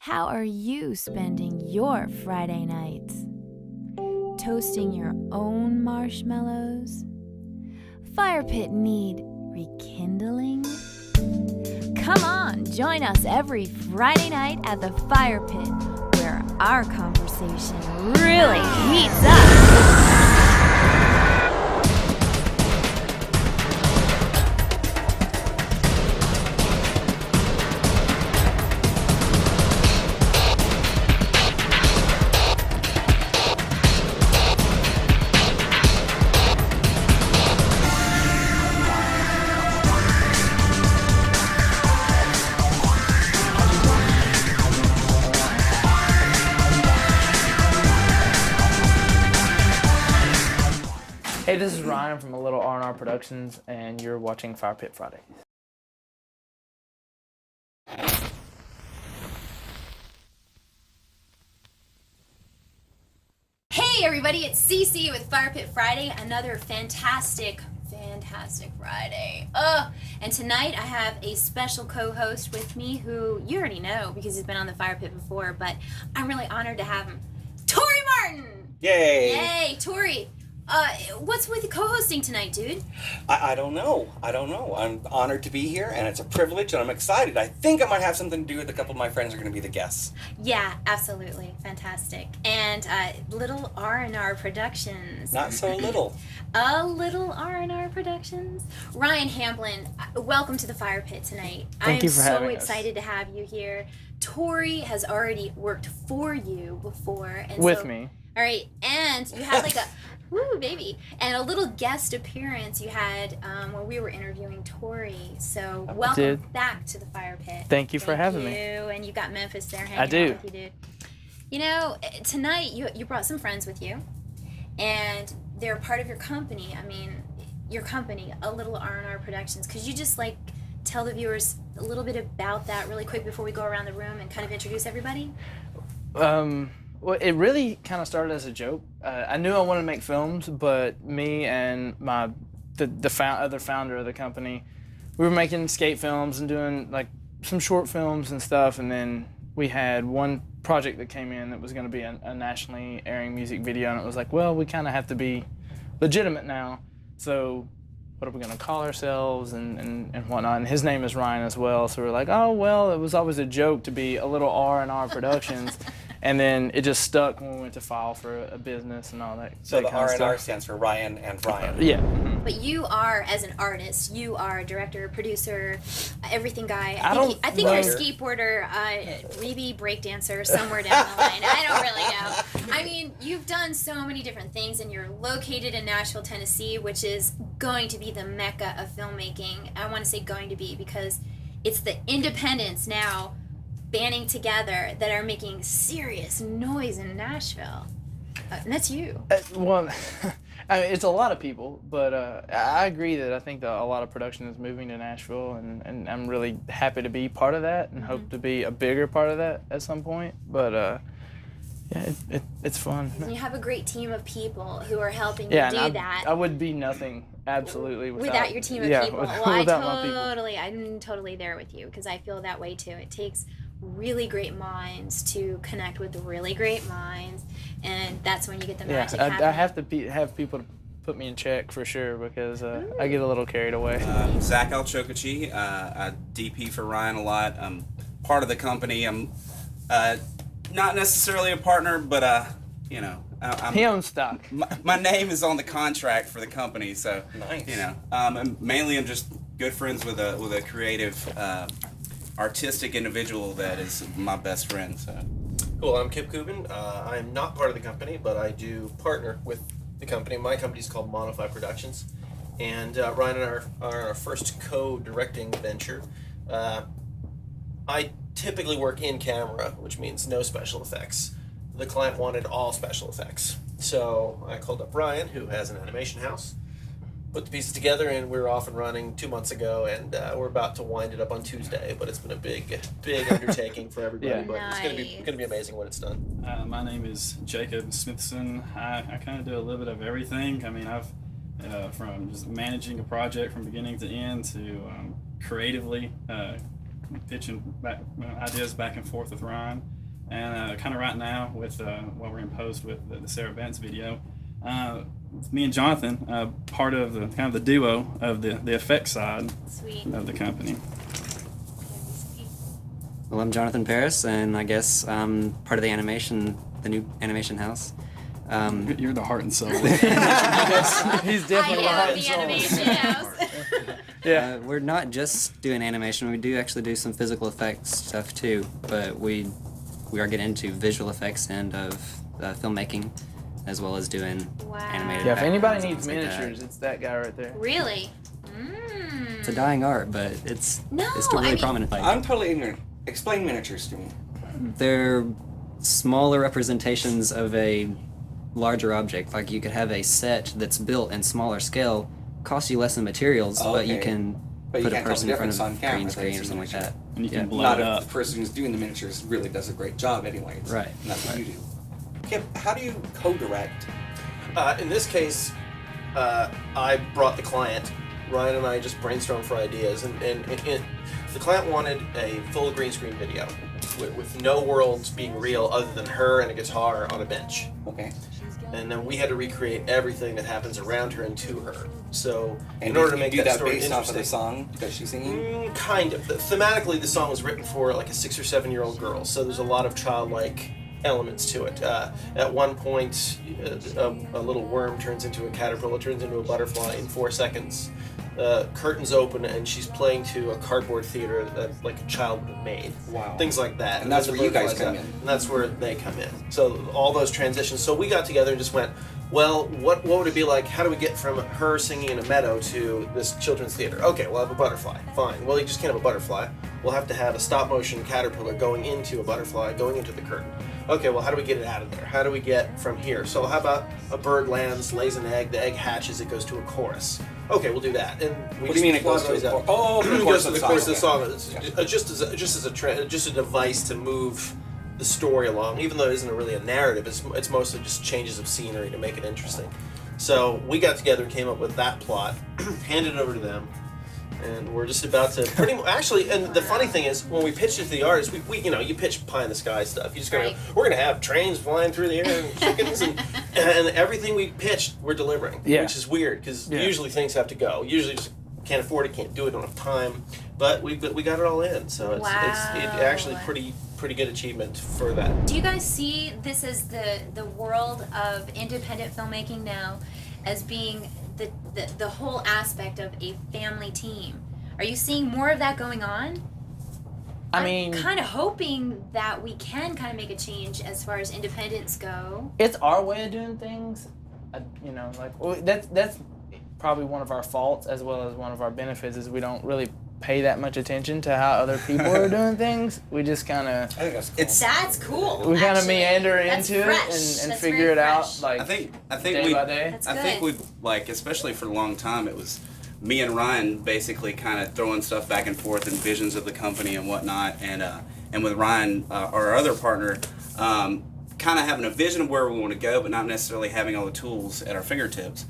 How are you spending your Friday nights? Toasting your own marshmallows? Fire pit need rekindling? Come on, join us every Friday night at the Fire Pit, where our conversation really heats up. Hey, this is Ryan from a little R&R Productions, and you're watching Fire Pit Friday. Hey everybody, it's CC with Fire Pit Friday, another fantastic Friday. And tonight I have a special co-host with me who you already know because he's been on the Fire Pit before, but I'm really honored to have him. Tori Martin! Yay! Yay, Tori! What's with co-hosting tonight, dude? I don't know. I'm honored to be here, and it's a privilege, and I'm excited. I think I might have something to do with a couple of my friends who are going to be the guests. Yeah, absolutely. Fantastic. And Little R&R Productions. Not so little. A Little R&R Productions. Ryan Hamblin, welcome to the Fire Pit tonight. Thank you for having us. I'm so excited to have you here. Tori has already worked for you before. And With me. All right, and you had like a, woo, baby, and a little guest appearance you had when we were interviewing Tori. So welcome back to the Fire Pit. Thank you for having me. And you got Memphis there hanging out with you, dude. You know, tonight you brought some friends with you, and they're part of your company. I mean, your company, A Little R&R Productions. Could you just like tell the viewers a little bit about that really quick before we go around the room and kind of introduce everybody? Well, it really kind of started as a joke. I knew I wanted to make films, but me and the other founder of the company, we were making skate films and doing like some short films and stuff, and then we had one project that came in that was going to be a nationally airing music video, and it was like, well, we kind of have to be legitimate now, so what are we going to call ourselves and whatnot, and his name is Ryan as well, so we're like, oh, well, it was always a joke to be A Little R&R Productions. And then it just stuck when we went to file for a business and all that. So the R&R stands for Ryan and Ryan. Yeah. But you are, as an artist, you are a director, producer, everything guy. I think you're a skateboarder, maybe breakdancer, somewhere down the line. I don't really know. I mean, you've done so many different things, and you're located in Nashville, Tennessee, which is going to be the mecca of filmmaking. I want to say going to be because it's the independents now banding together that are making serious noise in Nashville. And that's you. Well, I mean, it's a lot of people, but I agree that I think that a lot of production is moving to Nashville, and I'm really happy to be part of that and hope to be a bigger part of that at some point. But yeah, it's fun. And you have a great team of people who are helping you do that. I would be nothing, absolutely, without your team of people. Well, I'm totally there with you because I feel that way too. It takes really great minds to connect with really great minds, and that's when you get the magic happening. I have to have people to put me in check for sure because I get a little carried away. Zach Alchokachi, I DP for Ryan a lot. I'm part of the company. I'm not necessarily a partner, but you know, he owns stock. My name is on the contract for the company, so nice. You know, and mainly I'm just good friends with a creative, artistic individual that is my best friend. So. Cool, I'm Kip Kubin. I'm not part of the company, but I do partner with the company. My company is called Modify Productions, and Ryan and I are on our first co-directing venture. I typically work in camera, which means no special effects. The client wanted all special effects, so I called up Ryan, who has an animation house, put the pieces together, and we were off and running 2 months ago, and we're about to wind it up on Tuesday, but it's been a big undertaking for everybody. Yeah. But it's gonna be amazing when it's done. My name is Jacob Smithson. I kind of do a little bit of everything. I mean, I've from just managing a project from beginning to end to creatively pitching ideas back and forth with Ryan. And kind of right now with what we're in post with the Sarah Bentz video, me and Jonathan, part of the kind of the duo of the effects side of the company. Well, I'm Jonathan Paris, and I guess I'm part of the new animation house. You're the heart and soul. He's definitely the heart and soul. Animation house. Yeah. We're not just doing animation. We do actually do some physical effects stuff too, but we are getting into visual effects and of filmmaking, as well as doing animated. Yeah, if anybody backgrounds and needs things like miniatures, it's that guy right there. Really? It's a dying art, but it's still really prominent. I'm totally ignorant. Explain miniatures to me. They're smaller representations of a larger object. Like you could have a set that's built in smaller scale, costs you less in materials, but you can put a person in front of a green screen or something like that. And you can blow Not it if up. the person who's doing the miniatures really does a great job anyways. Right. And that's what you do. Kip, how do you co-direct? In this case, I brought the client. Ryan and I just brainstormed for ideas, and the client wanted a full green screen video with no worlds being real other than her and a guitar on a bench. Okay. And then we had to recreate everything that happens around her and to her. So And in order to you make do that that story based off of the interesting, song that she's singing? kind of. Thematically, the song was written for like a 6 or 7 year old girl, so there's a lot of childlike elements to it. At one point, a little worm turns into a caterpillar, turns into a butterfly in 4 seconds. Curtains open and she's playing to a cardboard theater that like a child made. Wow. Things like that. And that's then where you the guys butterflies come in. And that's where they come in. So all those transitions. So we got together and just went, well, what would it be like? How do we get from her singing in a meadow to this children's theater? Okay, we'll have a butterfly. Fine. Well, you just can't have a butterfly. We'll have to have a stop motion caterpillar going into a butterfly, going into the curtain. Okay, well, how do we get it out of there? How do we get from here? So how about a bird lands, lays an egg, the egg hatches, it goes to a chorus. Okay, we'll do that. And we What do you mean it goes to a chorus? Oh, it goes to the chorus of the song. Okay. It's just a device to move the story along, even though it isn't really a narrative. It's mostly just changes of scenery to make it interesting. So we got together and came up with that plot, handed it over to them, and we're just about to pretty much actually. And the funny thing is, when we pitched it to the artists, we you pitch pie in the sky stuff. You just go, we're gonna have trains flying through the air and chickens and everything we pitched, we're delivering. Yeah. Which is weird because usually things have to go. Usually just can't afford it, can't do it, don't have time. But we got it all in, so it's actually pretty good achievement for that. Do you guys see this as the world of independent filmmaking now as being the whole aspect of a family team? Are you seeing more of that going on? I'm kind of hoping that we can kind of make a change as far as independents go. It's our way of doing things. That's probably one of our faults as well as one of our benefits is we don't really pay that much attention to how other people are doing things. We just kind of... I think that's cool. That's cool. We kind of actually. meander That's into fresh. it and That's figure very it out fresh. like I think day we by day. That's I think good. we like, especially for a long time, it was me and Ryan basically kind of throwing stuff back and forth and visions of the company and whatnot, and with Ryan, our other partner, kind of having a vision of where we want to go, but not necessarily having all the tools at our fingertips.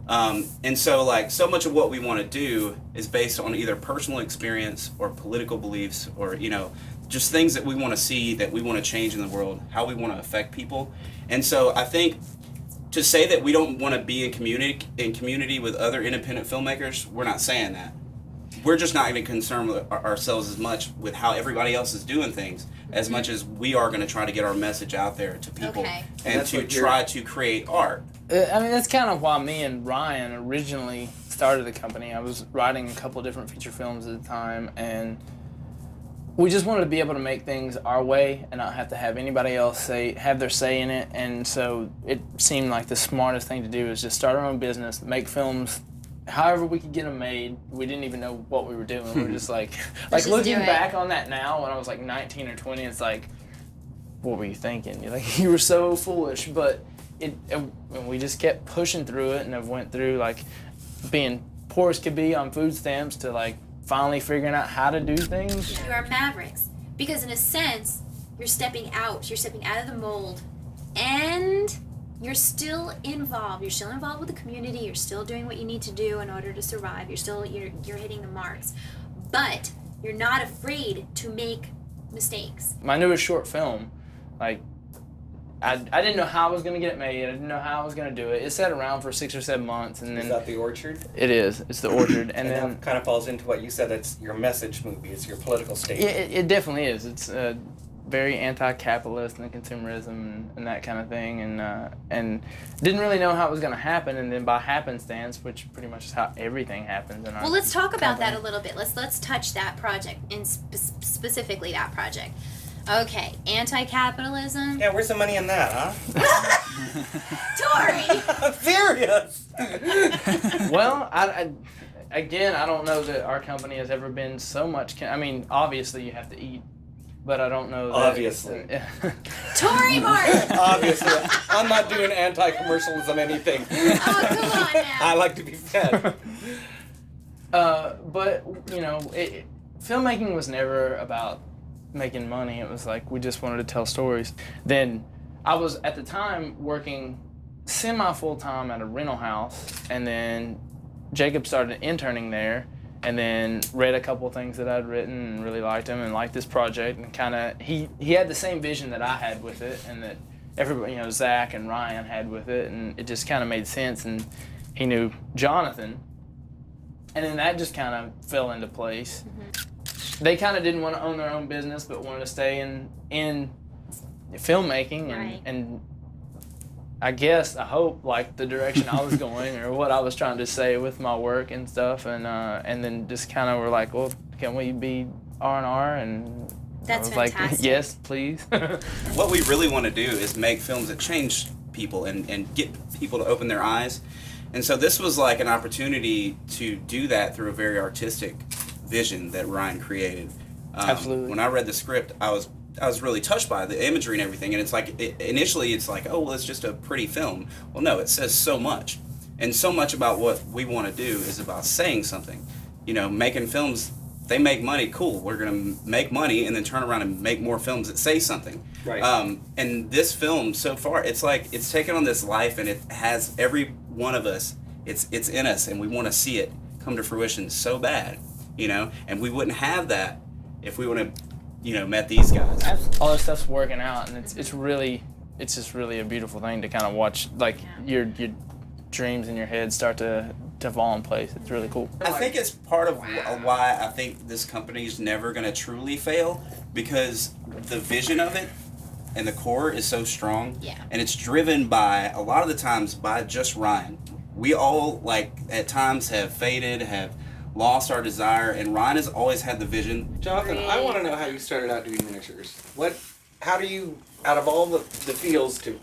And so much of what we want to do is based on either personal experience or political beliefs or, just things that we want to see, that we want to change in the world, how we want to affect people. And so I think to say that we don't want to be in community with other independent filmmakers, we're not saying that. We're just not even concerned with ourselves as much with how everybody else is doing things as much as we are going to try to get our message out there to people and to try to create art. That's kind of why me and Ryan originally started the company. I was writing a couple different feature films at the time, and we just wanted to be able to make things our way and not have to have anybody else have their say in it. And so it seemed like the smartest thing to do is just start our own business, make films however we could get them made. We didn't even know what we were doing. We were just like looking back on that now when I was like 19 or 20, it's like, what were you thinking? You were so foolish, but and we just kept pushing through it, and I've went through like being poor as could be on food stamps to like finally figuring out how to do things. You are mavericks because in a sense you're stepping out of the mold, and you're still involved with the community. You're still doing what you need to do in order to survive. You're hitting the marks, but you're not afraid to make mistakes. My newest short film, Like, I didn't know how I was gonna get it made. I didn't know how I was gonna do it. It sat around for 6 or 7 months, and then is that The Orchard? It is. It's The Orchard, and then that kind of falls into what you said. It's your message movie. It's your political statement. Yeah, it definitely is. It's very anti-capitalist and consumerism and that kind of thing, and didn't really know how it was gonna happen, and then by happenstance, which pretty much is how everything happens in our. Well, let's talk about that a little bit. Let's touch that project, and specifically that project. Okay, anti-capitalism. Yeah, where's the money in that, huh? Tori! I'm serious! Well, I don't know that our company has ever been so much... I mean, obviously you have to eat, but I don't know that... Obviously. Tori Martin! Obviously. I'm not doing anti-commercialism anything. Oh, come on now. I like to be fed. But, you know, filmmaking was never about making money. It was like we just wanted to tell stories. Then I was at the time working semi-full-time at a rental house, and then Jacob started interning there, and then read a couple things that I'd written and really liked him and liked this project, and kind of he had the same vision that I had with it, and that everybody, you know, Zach and Ryan had with it, and it just kind of made sense. And he knew Jonathan, and then that just kind of fell into place. They kind of didn't want to own their own business, but wanted to stay in filmmaking, and I guess, I hope, like the direction I was going or what I was trying to say with my work and stuff, and then just kind of were like, well, can we be R&R? And that's I was fantastic. like, yes, please. What we really want to do is make films that change people and get people to open their eyes. And so this was like an opportunity to do that through a very artistic vision that Ryan created. Absolutely. When I read the script, I was really touched by the imagery and everything, and it's like initially it's like, oh well, it's just a pretty film. Well, no, it says so much, and so much about what we want to do is about saying something. You know, making films, they make money. Cool, we're gonna make money and then turn around and make more films that say something. Right. And this film so far, it's like it's taken on this life, and it has every one of us. It's in us, and we want to see it come to fruition so bad. You know, and we wouldn't have that if we would have, you know, met these guys. All this stuff's working out, and it's just really a beautiful thing to kind of watch, like your dreams in your head start to fall in place. It's really cool. I think it's part of why I think this company is never going to truly fail, because the vision of it and the core is so strong, and it's driven by a lot of the times by just Ryan. We all, like, at times have faded, have lost our desire, and Ryan has always had the vision. Jonathan, I want to know how you started out doing miniatures. How do you, out of all the fields to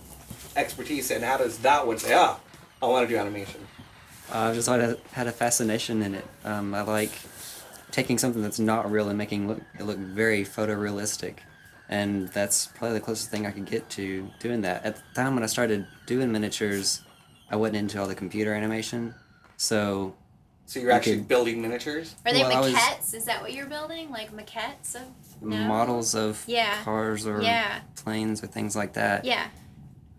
expertise, and how does that one say, I want to do animation? I've just had a fascination in it. I like taking something that's not real and making it look very photorealistic, and that's probably the closest thing I could get to doing that. At the time when I started doing miniatures, I wasn't into all the computer animation, so you're actually building miniatures? Are they maquettes? Is that what you're building? Like maquettes of models of cars or planes or things like that. Yeah.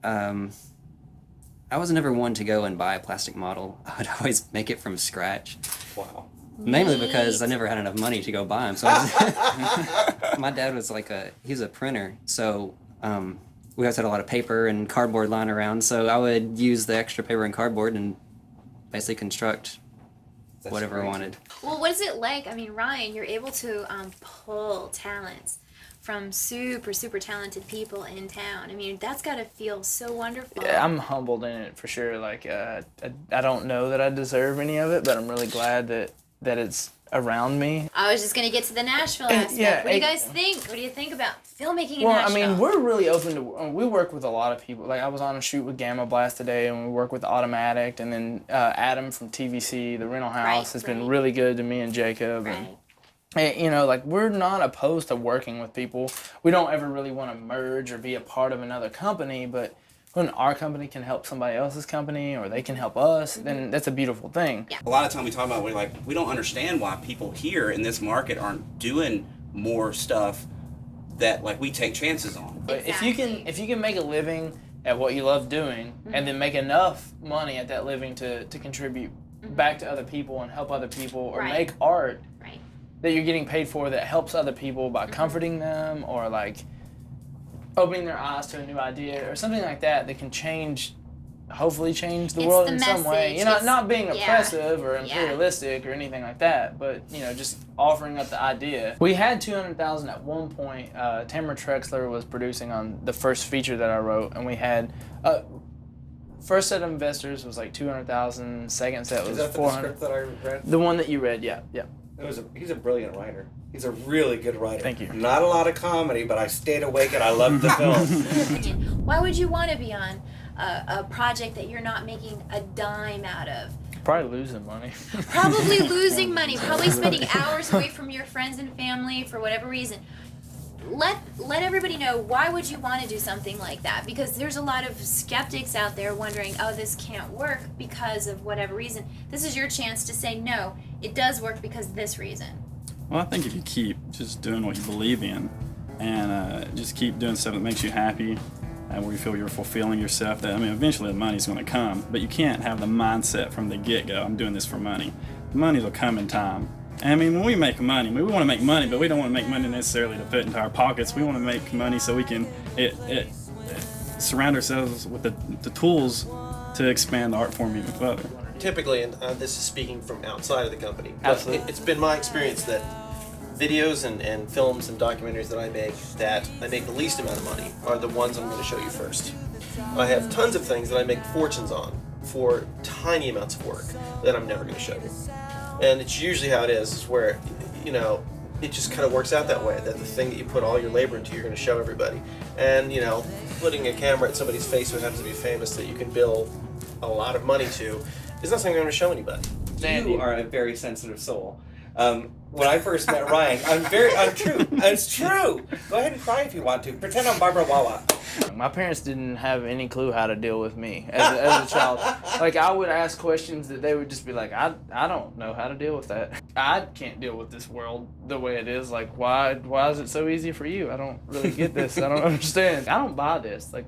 I was never one to go and buy a plastic model. I would always make it from scratch. Wow. Mainly because I never had enough money to go buy them. So my dad was he was a printer, so we always had a lot of paper and cardboard lying around. So I would use the extra paper and cardboard and basically construct whatever I wanted. Well, what is it like? I mean, Ryan, you're able to pull talents from super, super talented people in town. I mean, that's got to feel so wonderful. Yeah, I'm humbled in it for sure. Like, I don't know that I deserve any of it, but I'm really glad that it's around me. I was just going to get to the Nashville aspect. What do you guys think? What do you think about filmmaking in Nashville? Well, I mean, we're really open to... We work with a lot of people. Like, I was on a shoot with Gamma Blast today, and we work with Automatic, and then Adam from TVC, the rental house, has been really good to me and Jacob. And, you know, like, we're not opposed to working with people. We don't ever really want to merge or be a part of another company, but when our company can help somebody else's company or they can help us, then that's a beautiful thing. A lot of time we talk about, we don't understand why people here in this market aren't doing more stuff that, like, we take chances on. But if you can make a living at what you love doing, and then make enough money at that living to contribute back to other people and help other people, or make art that you're getting paid for that helps other people by comforting them, or like opening their eyes to a new idea or something like that can hopefully change the world in some way. Not being oppressive or imperialistic or anything like that, but just offering up the idea. We had 200,000 at one point. Tamara Trexler was producing on the first feature that I wrote, and we had first set of investors was like 200,000. Second set was 400. Is that the script that I read? The one that you read, yeah. He's a brilliant writer. He's a really good writer. Thank you. Not a lot of comedy, but I stayed awake and I loved the film. Why would you want to be on a project that you're not making a dime out of? Probably losing money. Probably losing money. Probably spending hours away from your friends and family for whatever reason. Let everybody know, why would you want to do something like that? Because there's a lot of skeptics out there wondering, oh, this can't work because of whatever reason. This is your chance to say, no, it does work because of this reason. Well, I think if you keep just doing what you believe in and just keep doing stuff that makes you happy and where you feel you're fulfilling yourself, eventually the money's going to come. But you can't have the mindset from the get-go, I'm doing this for money. The money will come in time. And when we make money, we want to make money, but we don't want to make money necessarily to put into our pockets. We want to make money so we can surround ourselves with the tools to expand the art form even further. Typically, and this is speaking from outside of the company, absolutely, it's been my experience that videos and films and documentaries that I make the least amount of money are the ones I'm going to show you first. I have tons of things that I make fortunes on for tiny amounts of work that I'm never going to show you. And it's usually how it is where, it just kind of works out that way, that the thing that you put all your labor into, you're going to show everybody. And, putting a camera at somebody's face who happens to be famous that you can bill a lot of money to is not something I'm going to show anybody. You are a very sensitive soul. When I first met Ryan, I'm true. It's true. Go ahead and cry if you want to. Pretend I'm Barbara Wawa. My parents didn't have any clue how to deal with me as a child. Like, I would ask questions that they would just be like, I don't know how to deal with that. I can't deal with this world the way it is. Like, why is it so easy for you? I don't really get this. I don't understand. I don't buy this. Like,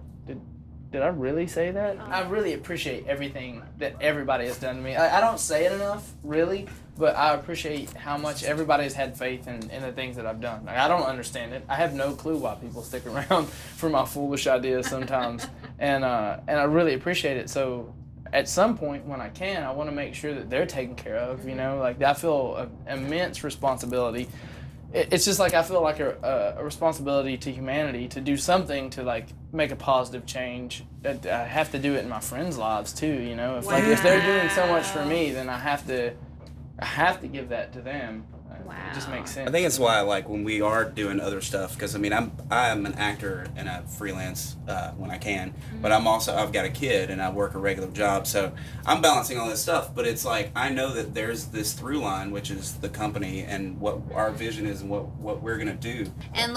did I really say that? I really appreciate everything that everybody has done to me. I don't say it enough, really, but I appreciate how much everybody has had faith in the things that I've done. Like, I don't understand it. I have no clue why people stick around for my foolish ideas sometimes, and I really appreciate it. So at some point when I can, I want to make sure that they're taken care of. Like, I feel an immense responsibility. It's just like I feel like a responsibility to humanity to do something to like make a positive change. I have to do it in my friends' lives too. If they're doing so much for me, then I have to give that to them. Wow. It just makes sense. I think it's why I like when we are doing other stuff, because I'm an actor and I freelance when I can, but I've got a kid and I work a regular job, so I'm balancing all this stuff. But it's like I know that there's this through line, which is the company and what our vision is and what we're gonna do. And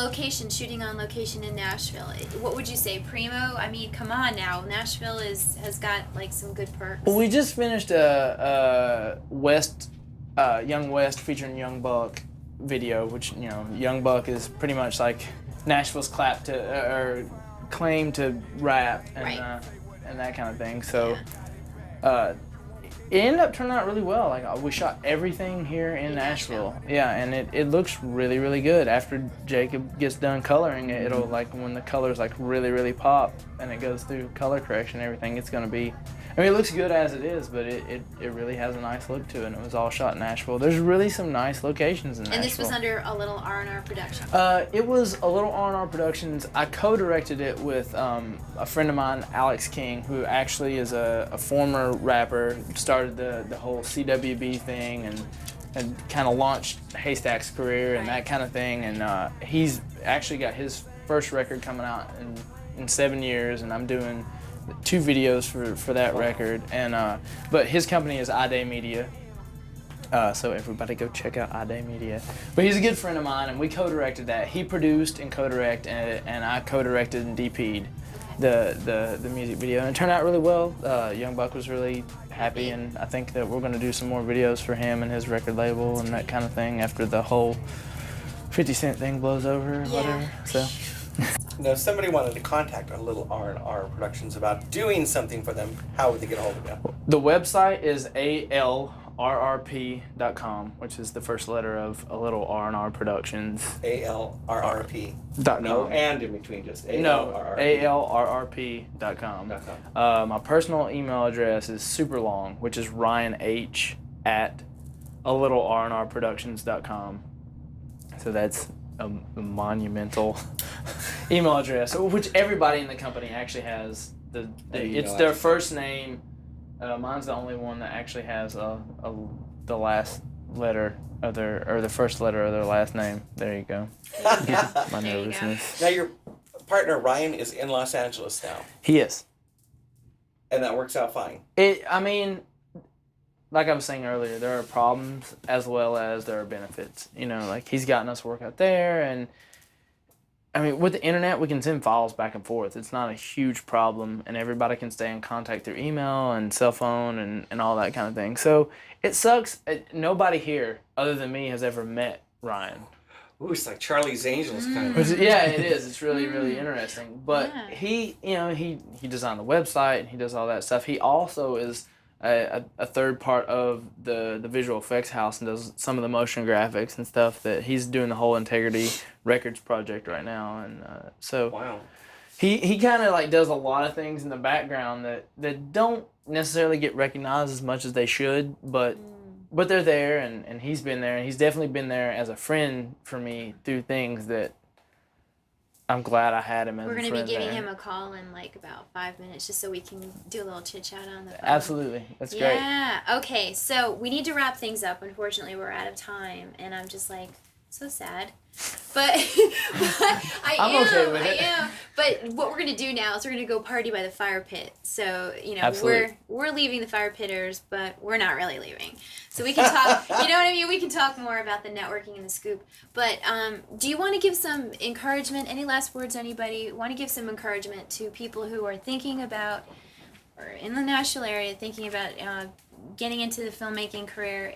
shooting on location in Nashville. What would you say, primo? I mean, come on now, Nashville has got like some good perks. Well, we just finished Young West featuring Young Buck video, which Young Buck is pretty much like Nashville's claim to rap and that kind of thing. So it ended up turning out really well. Like, we shot everything here in Nashville. Yeah, and it looks really, really good. After Jacob gets done coloring it, it'll, like, when the colors like really, really pop and it goes through color correction and everything, it's gonna be, it looks good as it is, but it really has a nice look to it, and it was all shot in Nashville. There's really some nice locations in Nashville. And this was under a little R&R production? It was a little R&R Productions. I co-directed it with a friend of mine, Alex King, who actually is a former rapper, started the whole CWB thing and kind of launched Haystack's career and that kind of thing. And he's actually got his first record coming out in 7 years, and I'm doing 2 videos for that record, and but his company is iDay Media, so everybody go check out iDay Media. But he's a good friend of mine, and we co-directed that. He produced and co-directed, and I co-directed and DP'd the music video, and it turned out really well. Young Buck was really happy, and I think that we're going to do some more videos for him and his record label and that kind of thing after the whole 50 Cent thing blows over or whatever. So. Now, if somebody wanted to contact our little R&R Productions about doing something for them, how would they get a hold of you? The website is ALRR ALRRP.com, which is the first letter of A Little R&R Productions. ALRRP. .com. No and in between, just ALRRP. No, ALRRP.com. My personal email address is super long, which is RyanH at alittlernrproductions.com. So that's a monumental email address, which everybody in the company actually has. It's their first name. Mine's the only one that actually has the last letter of the first letter of their last name. There you go. My nervousness. Now your partner Ryan is in Los Angeles now. He is. And that works out fine. Like I was saying earlier, there are problems as well as there are benefits. Like he's gotten us work out there, and with the internet, we can send files back and forth. It's not a huge problem, and everybody can stay in contact through email and cell phone and all that kind of thing. So it sucks. Nobody here, other than me, has ever met Ryan. Ooh, it's like Charlie's Angels kind of. Yeah, it is. It's really, really interesting. But he designed the website and he does all that stuff. He also is a third part of the visual effects house and does some of the motion graphics and stuff. That he's doing the whole Integrity Records project right now, and so wow. He kind of like does a lot of things in the background that don't necessarily get recognized as much as they should, but they're there, and he's been there, and he's definitely been there as a friend for me through things that I'm glad I had him as a friend. We're going to be giving there. him a call in like about 5 minutes just so we can do a little chit chat on the phone. Absolutely. That's great. Yeah. Okay, so we need to wrap things up. Unfortunately, we're out of time, and I'm just like so sad. But I'm okay with it. I am. But what we're gonna do now is we're gonna go party by the fire pit. So we're leaving the fire pitters, but we're not really leaving. So we can talk. You know what I mean? We can talk more about the networking and the scoop. But do you want to give some encouragement? Any last words? Anybody want to give some encouragement to people who are thinking about, or in the Nashville area, thinking about getting into the filmmaking career?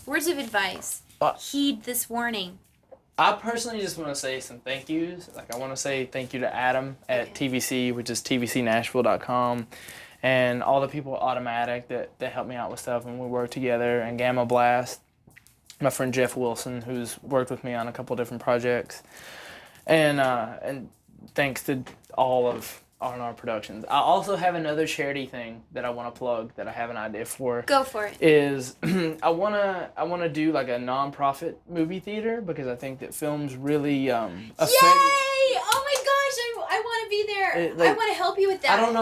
Words of advice. Heed this warning. I personally just want to say some thank yous. Like, I want to say thank you to Adam at TVC, which is tvcnashville.com, and all the people at Automatic that helped me out with stuff when we worked together, and Gamma Blast, my friend Jeff Wilson, who's worked with me on a couple different projects, and thanks to all of R&R Productions. I also have another charity thing that I want to plug that I have an idea for. Go for it. Is I wanna do like a non-profit movie theater, because I think that films really affect. Yay! Oh my gosh, I want to be there. I want to help you with that. I don't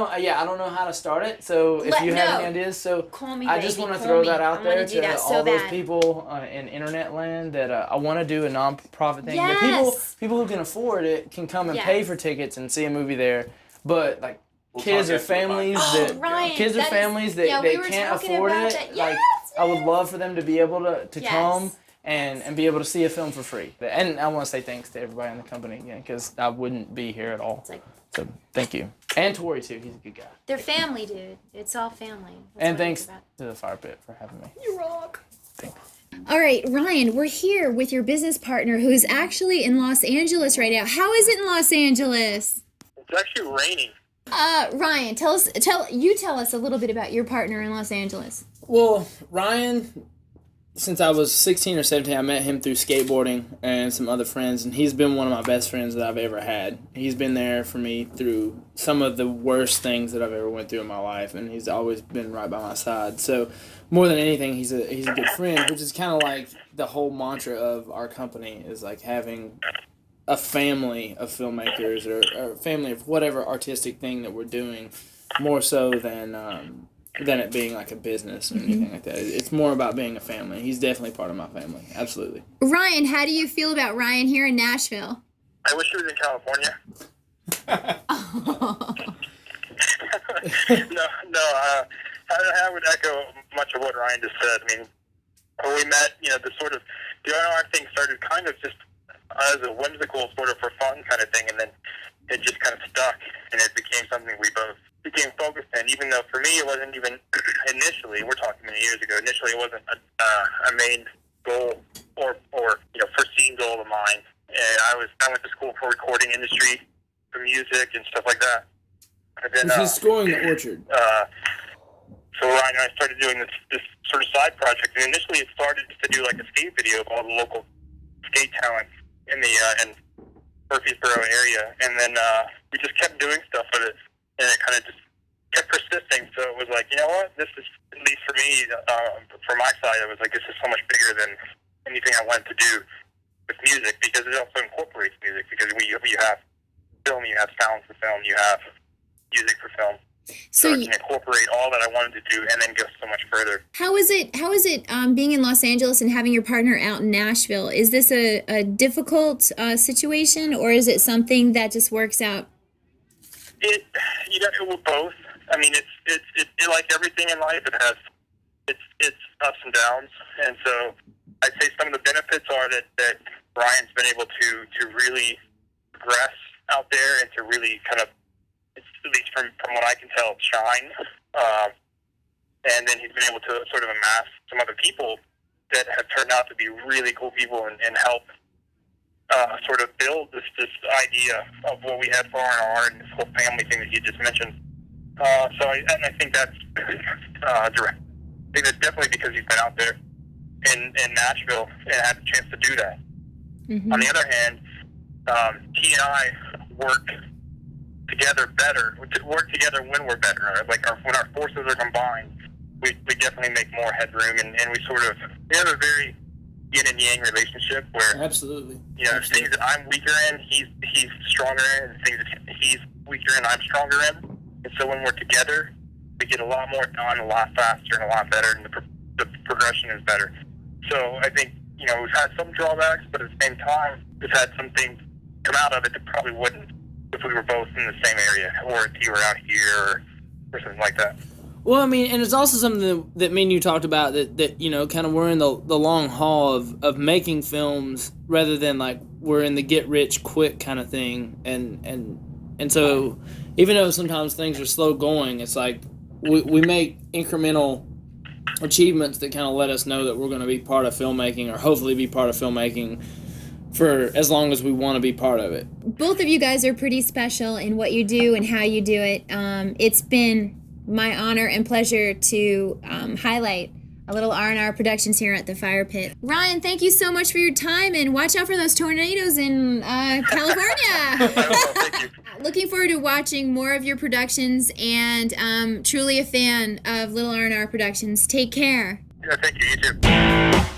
know how to start it. So if you have any ideas, call me. I just want to throw that out there to all those bad. people in internet land that I want to do a non-profit thing. Yes. The people who can afford it can come and pay for tickets and see a movie there. But like kids or families that can't afford it, like I would love for them to be able to come and be able to see a film for free. And I want to say thanks to everybody in the company again, because I wouldn't be here at all. So thank you. And Tori too, he's a good guy. They're family, dude. It's all family. And thanks to the Fire Pit for having me. You rock. Thanks. All right, Ryan, we're here with your business partner who's actually in Los Angeles right now. How is it in Los Angeles? It's actually raining. Ryan, tell us a little bit about your partner in Los Angeles. Well, Ryan, since I was 16 or 17, I met him through skateboarding and some other friends, and he's been one of my best friends that I've ever had. He's been there for me through some of the worst things that I've ever went through in my life, and he's always been right by my side. So more than anything, he's a good friend, which is kind of like the whole mantra of our company, is like having a family of filmmakers or a family of whatever artistic thing that we're doing, more so than it being like a business or anything like that. It's more about being a family. He's definitely part of my family. Absolutely. Ryan, how do you feel about Ryan here in Nashville? I wish he was in California. I would echo much of what Ryan just said. I mean, when we met, the R&R thing started kind of just as a whimsical sort of for fun kind of thing, and then it just kind of stuck, and it became something we both became focused in, even though for me it wasn't even initially, we're talking many years ago, initially it wasn't a main goal or foreseen goal of mine. And I went to school for recording industry, for music and stuff like that. And then, he's scoring the Orchard. So Ryan and I started doing this sort of side project, and initially it started to do like a skate video of all the local skate talent in the in Murfreesboro area, and then we just kept doing stuff with it, and it kind of just kept persisting. So it was like, you know what, this is, at least for me, from my side, it was like, this is so much bigger than anything I wanted to do with music, because it also incorporates music, because you have film, you have sound for film, you have music for film. So I can incorporate all that I wanted to do and then go so much further. How is it being in Los Angeles and having your partner out in Nashville? Is this a difficult situation, or is it something that just works out? It will both. I mean, it's like everything in life. It has its ups and downs, and so I'd say some of the benefits are that Ryan's been able to really progress out there and to really kind of, at least from what I can tell, shine. And then he's been able to sort of amass some other people that have turned out to be really cool people and help sort of build this idea of what we had for R&R and this whole family thing that you just mentioned. I think that's direct. I think that's definitely because he's been out there in Nashville and had the chance to do that. Mm-hmm. On the other hand, he and I work together better. We work together when we're better. Like when our forces are combined, we definitely make more headroom, and we have a very yin and yang relationship where absolutely, things that I'm weaker in, he's stronger in, and things that he's weaker in, I'm stronger in. And so when we're together, we get a lot more done, a lot faster, and a lot better, and the progression is better. So I think we've had some drawbacks, but at the same time, we've had some things come out of it that probably wouldn't if we were both in the same area, or if you were out here, or something like that. Well, I mean, and it's also something that me and you talked about, that kind of we're in the long haul of making films rather than like we're in the get rich quick kind of thing, and so even though sometimes things are slow going, it's like we make incremental achievements that kind of let us know that we're going to be part of filmmaking, or hopefully be part of filmmaking for as long as we want to be part of it. Both of you guys are pretty special in what you do and how you do it. It's been my honor and pleasure to highlight a little R&R Productions here at the Fire Pit. Ryan, thank you so much for your time, and watch out for those tornadoes in California. Thank you. Looking forward to watching more of your productions, and truly a fan of Little R&R Productions. Take care. Yeah, thank you. You too.